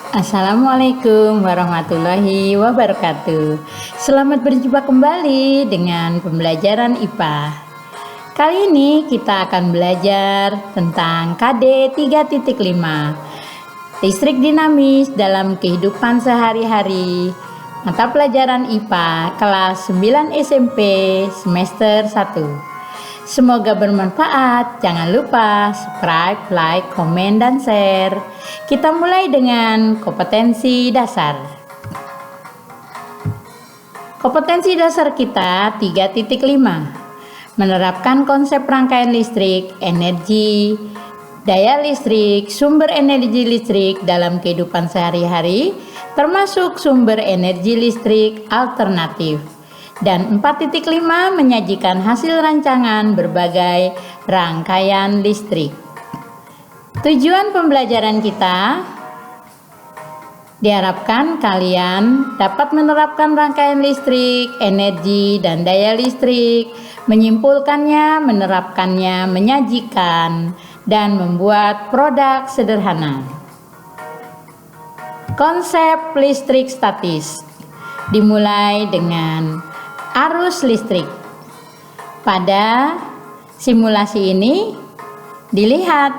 Assalamualaikum warahmatullahi wabarakatuh. Selamat berjumpa kembali dengan pembelajaran IPA. Kali ini kita akan belajar tentang KD 3.5, listrik dinamis dalam kehidupan sehari-hari. Mata pelajaran IPA kelas 9 SMP semester 1. Semoga bermanfaat. Jangan lupa subscribe, like, komen, dan share. Kita mulai dengan kompetensi dasar. Kompetensi dasar kita 3.5. Menerapkan konsep rangkaian listrik, energi, daya listrik, sumber energi listrik dalam kehidupan sehari-hari, termasuk sumber energi listrik alternatif. Dan 4.5 menyajikan hasil rancangan berbagai rangkaian listrik. Tujuan pembelajaran kita diharapkan kalian dapat menerapkan rangkaian listrik, energi, dan daya listrik, menyimpulkannya, menerapkannya, menyajikan, dan membuat produk sederhana. Konsep listrik statis dimulai dengan arus listrik. Pada simulasi ini dilihat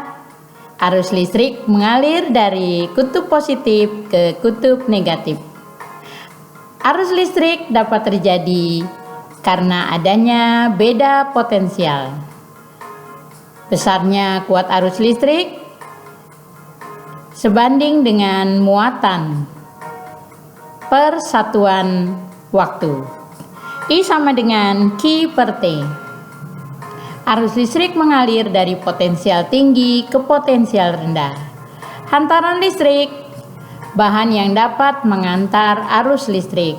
arus listrik mengalir dari kutub positif ke kutub negatif. Arus listrik dapat terjadi karena adanya beda potensial. Besarnya kuat arus listrik sebanding dengan muatan per satuan waktu. I sama dengan Q per T. Arus listrik mengalir dari potensial tinggi ke potensial rendah. Hantaran listrik, bahan yang dapat mengantar arus listrik.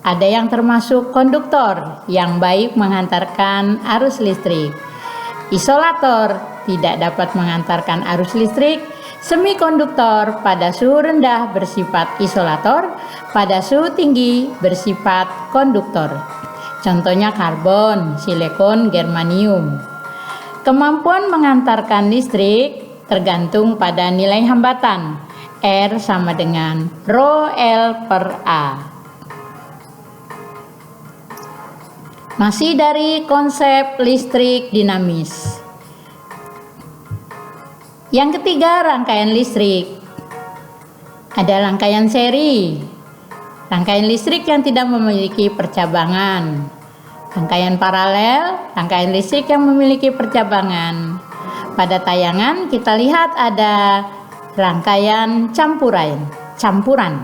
Ada yang termasuk konduktor yang baik menghantarkan arus listrik. Isolator tidak dapat mengantarkan arus listrik. Semikonduktor pada suhu rendah bersifat isolator, pada suhu tinggi bersifat konduktor. Contohnya karbon, silikon, germanium. Kemampuan mengantarkan listrik tergantung pada nilai hambatan. R sama dengan Rho L per A. Masih dari konsep listrik dinamis. Yang ketiga, rangkaian listrik. Ada rangkaian seri, rangkaian listrik yang tidak memiliki percabangan. Rangkaian paralel, rangkaian listrik yang memiliki percabangan. Pada tayangan kita lihat ada rangkaian campuran.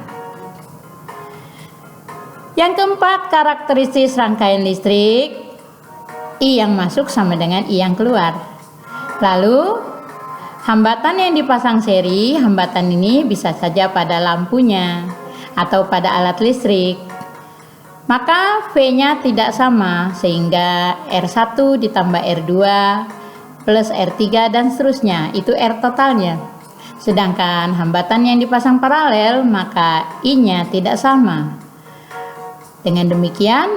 Yang keempat, karakteristik rangkaian listrik. I yang masuk sama dengan I yang keluar. Lalu hambatan yang dipasang seri, hambatan ini bisa saja pada lampunya atau pada alat listrik. Maka V-nya tidak sama, sehingga R1 ditambah R2 plus R3 dan seterusnya, itu R totalnya. Sedangkan hambatan yang dipasang paralel, maka I-nya tidak sama. Dengan demikian,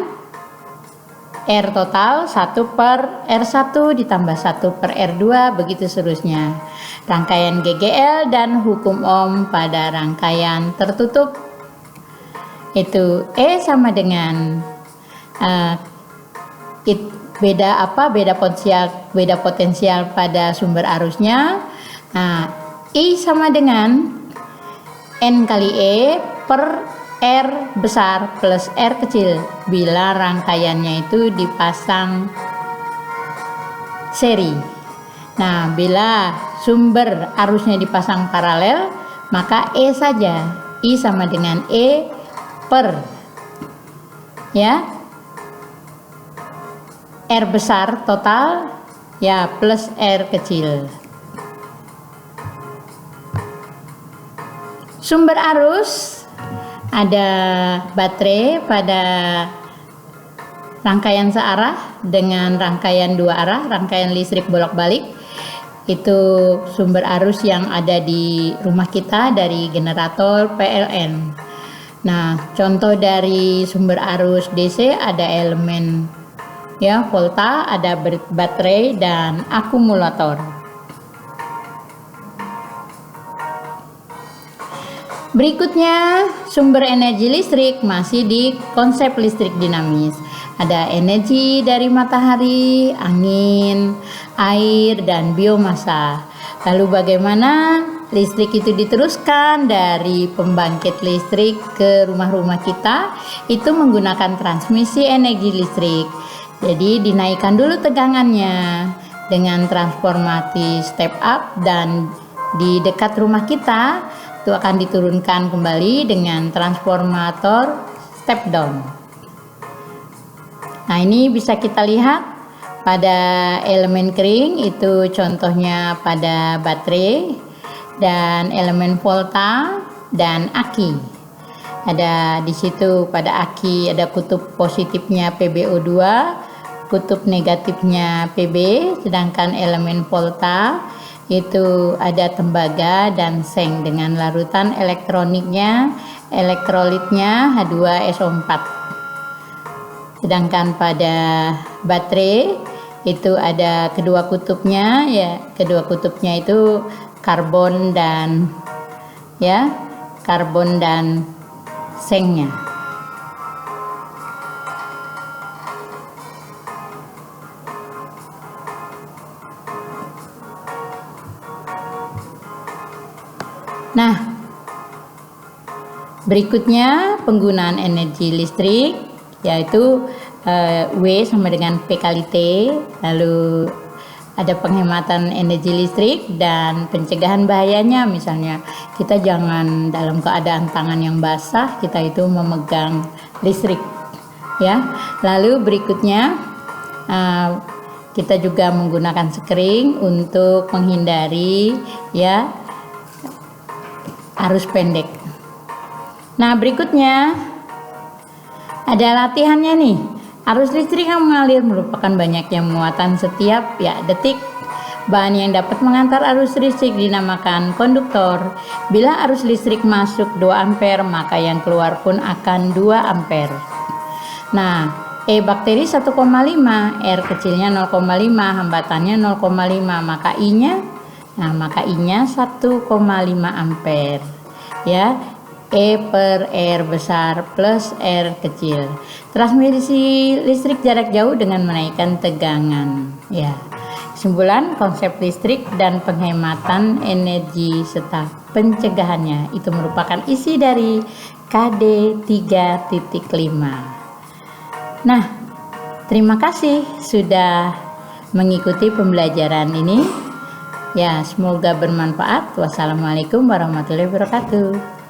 R total 1 per R1 ditambah 1 per R2, begitu seterusnya. Rangkaian GGL dan hukum Ohm pada rangkaian tertutup itu E sama dengan beda potensial pada sumber arusnya. I sama dengan N kali E per R besar plus R kecil bila rangkaiannya itu dipasang seri. Nah, bila sumber arusnya dipasang paralel, maka E saja. I sama dengan E per R besar total plus R kecil. Sumber arus ada baterai pada rangkaian searah dengan rangkaian dua arah, rangkaian listrik bolak-balik. Itu sumber arus yang ada di rumah kita dari generator PLN. Nah, contoh dari sumber arus DC ada elemen volta, ada baterai dan akumulator. Berikutnya, sumber energi listrik masih di konsep listrik dinamis. Ada energi dari matahari, angin, air, dan biomasa. Lalu bagaimana listrik itu diteruskan dari pembangkit listrik ke rumah-rumah kita? Itu menggunakan transmisi energi listrik. Jadi dinaikkan dulu tegangannya dengan transformasi step up, dan di dekat rumah kita itu akan diturunkan kembali dengan transformator step down. Nah, ini bisa kita lihat pada elemen kering, itu contohnya pada baterai dan elemen volta dan aki. Ada di situ pada aki ada kutub positifnya PbO2, kutub negatifnya Pb, sedangkan elemen volta itu ada tembaga dan seng dengan larutan elektrolitnya H2SO4. Sedangkan pada baterai itu ada kedua kutubnya, ya, kedua kutubnya itu karbon dan sengnya. Nah, berikutnya penggunaan energi listrik, yaitu W sama dengan P kali T. Lalu ada penghematan energi listrik dan pencegahan bahayanya. Misalnya kita jangan dalam keadaan tangan yang basah kita itu memegang listrik, ya. Lalu berikutnya kita juga menggunakan sekring untuk menghindari arus pendek. Nah, berikutnya ada latihannya nih. Arus listrik yang mengalir merupakan banyaknya muatan setiap detik. Bahan yang dapat mengantar arus listrik dinamakan konduktor. Bila arus listrik masuk 2 ampere, maka yang keluar pun akan 2 ampere. Nah, E bakteri 1,5, R kecilnya 0,5, hambatannya 0,5, maka I-nya 1,5 ampere. Ya, E per R besar plus R kecil. Transmisi listrik jarak jauh dengan menaikkan tegangan. Ya. Kesimpulan, konsep listrik dan penghematan energi serta pencegahannya itu merupakan isi dari KD 3.5. Nah, terima kasih sudah mengikuti pembelajaran ini. Ya, semoga bermanfaat. Wassalamualaikum warahmatullahi wabarakatuh.